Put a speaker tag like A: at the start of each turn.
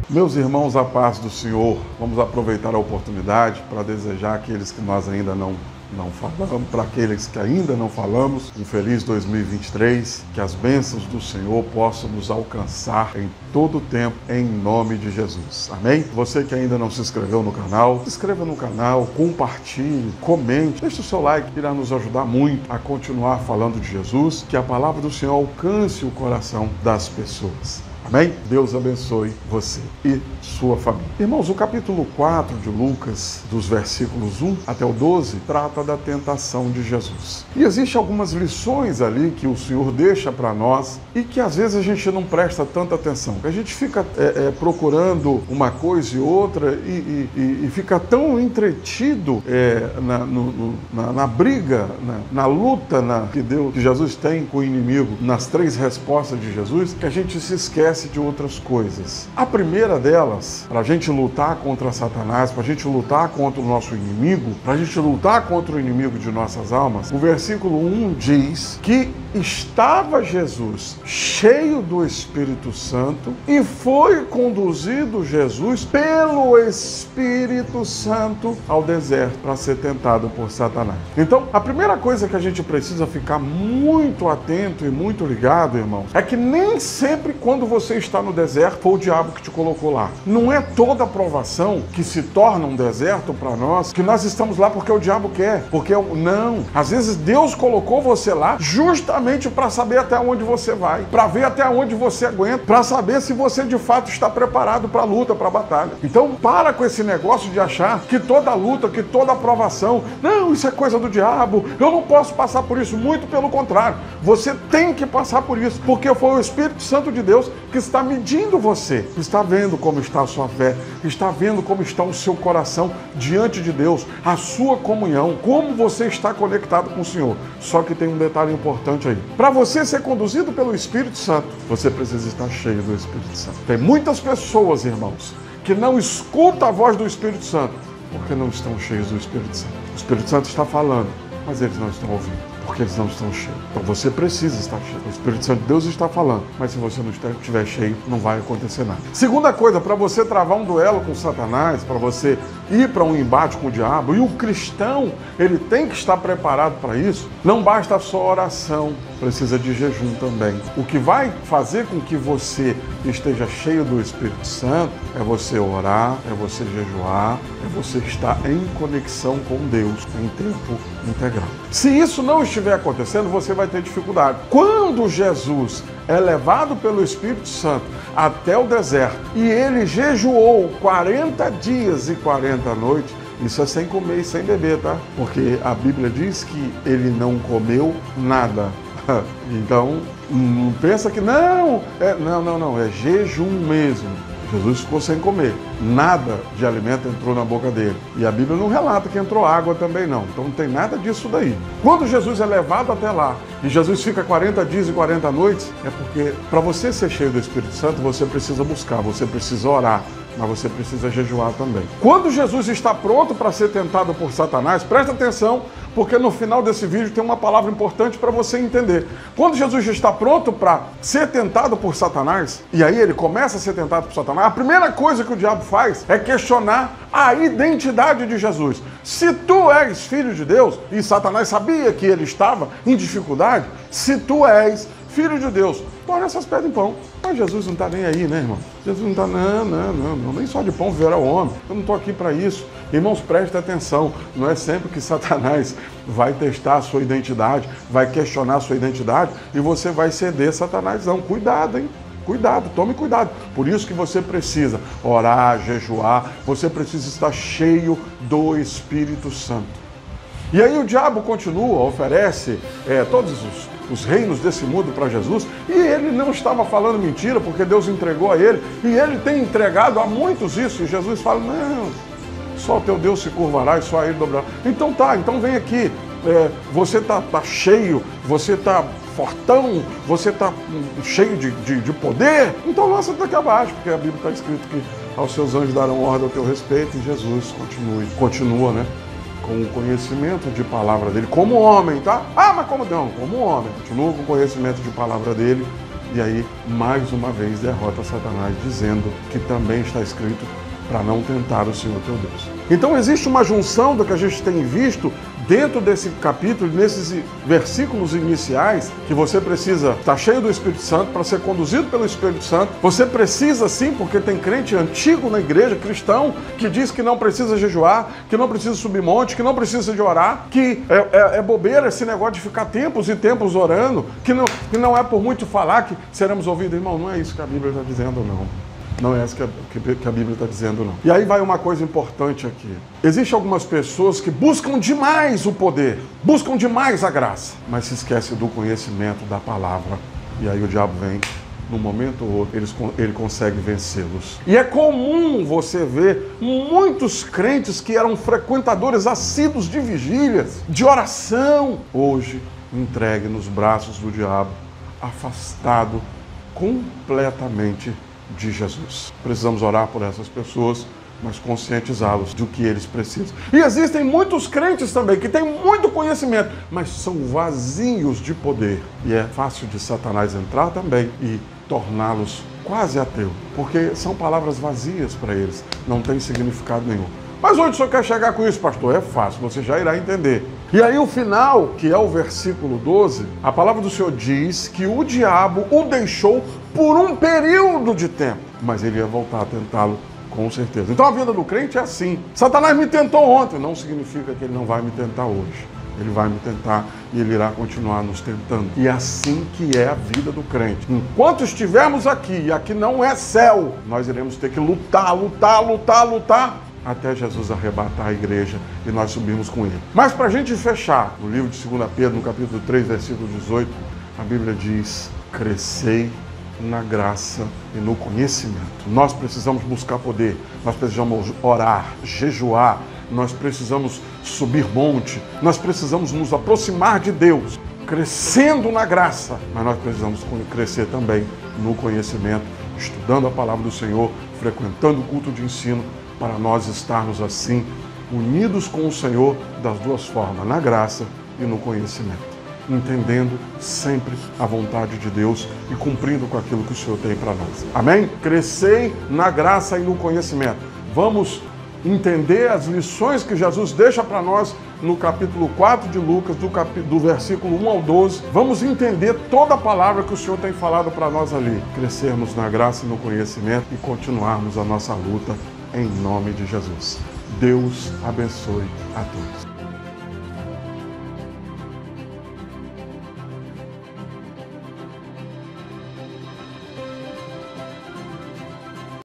A: Meus irmãos, a paz do Senhor, vamos aproveitar a oportunidade para desejar àqueles que nós ainda não falamos, para aqueles que ainda não falamos, um feliz 2023, que as bênçãos do Senhor possam nos alcançar em todo o tempo, em nome de Jesus. Amém? Você que ainda não se inscreveu no canal, se inscreva no canal, compartilhe, comente, deixe o seu like, que irá nos ajudar muito a continuar falando de Jesus, que a palavra do Senhor alcance o coração das pessoas. Amém? Deus abençoe você e sua família. Irmãos, o capítulo 4 de Lucas, dos versículos 1 até o 12, trata da tentação de Jesus. E existem algumas lições ali que o Senhor deixa para nós e que às vezes a gente não presta tanta atenção. A gente fica procurando uma coisa e outra e fica tão entretido na briga, na luta que Jesus tem com o inimigo, nas três respostas de Jesus, que a gente se esquece de outras coisas. A primeira delas, para a gente lutar contra Satanás, para a gente lutar contra o nosso inimigo, para a gente lutar contra o inimigo de nossas almas, o versículo 1 diz que estava Jesus cheio do Espírito Santo e foi conduzido Jesus pelo Espírito Santo ao deserto para ser tentado por Satanás. Então, a primeira coisa que a gente precisa ficar muito atento e muito ligado, irmãos, é que nem sempre quando você está no deserto foi o diabo que te colocou lá. Não é toda aprovação que se torna um deserto para nós, que nós estamos lá porque o diabo quer. Não. Às vezes Deus colocou você lá justamente para saber até onde você vai, para ver até onde você aguenta, para saber se você de fato está preparado para a luta, para a batalha. Então para com esse negócio de achar que toda luta, que toda aprovação, não, isso é coisa do diabo, eu não posso passar por isso. Muito pelo contrário, você tem que passar por isso, porque foi o Espírito Santo de Deus que está medindo você, está vendo como está a sua fé, está vendo como está o seu coração diante de Deus, a sua comunhão, como você está conectado com o Senhor. Só que tem um detalhe importante aí. Para você ser conduzido pelo Espírito Santo, você precisa estar cheio do Espírito Santo. Tem muitas pessoas, irmãos, que não escutam a voz do Espírito Santo porque não estão cheios do Espírito Santo. O Espírito Santo está falando, mas eles não estão ouvindo, porque eles não estão cheios. Então você precisa estar cheio. O Espírito Santo de Deus está falando, mas se você não estiver cheio, não vai acontecer nada. Segunda coisa, para você travar um duelo com Satanás, para você ir para um embate com o diabo, e o cristão, ele tem que estar preparado para isso, não basta só oração, precisa de jejum também. O que vai fazer com que você esteja cheio do Espírito Santo é você orar, é você jejuar, é você estar em conexão com Deus em tempo integral. Se isso não estiver acontecendo, você vai ter dificuldade. Quando Jesus é levado pelo Espírito Santo até o deserto e ele jejuou 40 dias e 40 noites, isso é sem comer e sem beber, tá? Porque a Bíblia diz que ele não comeu nada. Então, não pensa que não, é jejum mesmo. Jesus ficou sem comer, nada de alimento entrou na boca dele. E a Bíblia não relata que entrou água também não, então não tem nada disso daí. Quando Jesus é levado até lá, e Jesus fica 40 dias e 40 noites, é porque para você ser cheio do Espírito Santo, você precisa buscar, você precisa orar, mas você precisa jejuar também. Quando Jesus está pronto para ser tentado por Satanás, presta atenção, porque no final desse vídeo tem uma palavra importante para você entender. Quando Jesus está pronto para ser tentado por Satanás, e aí ele começa a ser tentado por Satanás, a primeira coisa que o diabo faz é questionar a identidade de Jesus. Se tu és filho de Deus, e Satanás sabia que ele estava em dificuldade, se tu és filho de Deus, torna essas pedras em pão. Mas Jesus não está nem aí, né, irmão? Jesus não está, não, nem só de pão viverá o homem. Eu não estou aqui para isso. Irmãos, prestem atenção. Não é sempre que Satanás vai testar a sua identidade, vai questionar a sua identidade e você vai ceder a Satanás. Não, cuidado, hein? Cuidado, tome cuidado. Por isso que você precisa orar, jejuar, você precisa estar cheio do Espírito Santo. E aí o diabo continua, oferece todos os reinos desse mundo para Jesus, e ele não estava falando mentira, porque Deus entregou a ele, e ele tem entregado a muitos isso, e Jesus fala, não, só o teu Deus se curvará e só a ele dobrará. Então tá, então vem aqui, você tá cheio, você tá fortão, você tá cheio de poder, então lança-te daqui abaixo, porque a Bíblia está escrito que aos seus anjos darão ordem ao teu respeito, e Jesus continua, né? Com o conhecimento de palavra dele, como homem, tá? Ah, mas como não? Como homem, continua com o conhecimento de palavra dele, E aí, mais uma vez, derrota Satanás, dizendo que também está escrito para não tentar o Senhor teu Deus. Então existe uma junção do que a gente tem visto dentro desse capítulo, nesses versículos iniciais, que você precisa estar cheio do Espírito Santo para ser conduzido pelo Espírito Santo. Você precisa sim, porque tem crente antigo na igreja, cristão, que diz que não precisa jejuar, que não precisa subir monte, que não precisa de orar, que é bobeira esse negócio de ficar tempos e tempos orando, que não é por muito falar que seremos ouvidos. Irmão, não é isso que a Bíblia está dizendo, não. Não é isso que a Bíblia está dizendo, não. E aí vai uma coisa importante aqui. Existem algumas pessoas que buscam demais o poder, buscam demais a graça, mas se esquecem do conhecimento da palavra. E aí o diabo vem, num momento ou outro, ele consegue vencê-los. E é comum você ver muitos crentes que eram frequentadores assíduos de vigílias, de oração, hoje entregue nos braços do diabo, afastado completamente de Jesus. Precisamos orar por essas pessoas, mas conscientizá-los do que eles precisam. E existem muitos crentes também que têm muito conhecimento, mas são vazios de poder. E é fácil de Satanás entrar também e torná-los quase ateus, porque são palavras vazias para eles, não tem significado nenhum. Mas onde o senhor quer chegar com isso, pastor? É fácil, você já irá entender. E aí o final, que é o versículo 12, a palavra do Senhor diz que o diabo o deixou por um período de tempo, mas ele ia voltar a tentá-lo com certeza. Então a vida do crente é assim. Satanás me tentou ontem, não significa que ele não vai me tentar hoje. Ele vai me tentar e ele irá continuar nos tentando. E é assim que é a vida do crente. Enquanto estivermos aqui, e aqui não é céu, nós iremos ter que lutar, até Jesus arrebatar a igreja e nós subirmos com ele. Mas para a gente fechar, no livro de 2 Pedro, no capítulo 3, versículo 18, a Bíblia diz: crescei na graça e no conhecimento. Nós precisamos buscar poder, nós precisamos orar, jejuar, nós precisamos subir monte, nós precisamos nos aproximar de Deus, crescendo na graça, mas nós precisamos crescer também no conhecimento, estudando a palavra do Senhor, frequentando o culto de ensino, para nós estarmos assim, unidos com o Senhor das duas formas, na graça e no conhecimento, entendendo sempre a vontade de Deus e cumprindo com aquilo que o Senhor tem para nós. Amém? Crescei na graça e no conhecimento. Vamos entender as lições que Jesus deixa para nós no capítulo 4 de Lucas, do versículo 1 ao 12. Vamos entender toda a palavra que o Senhor tem falado para nós ali. Crescermos na graça e no conhecimento e continuarmos a nossa luta em nome de Jesus. Deus abençoe a todos.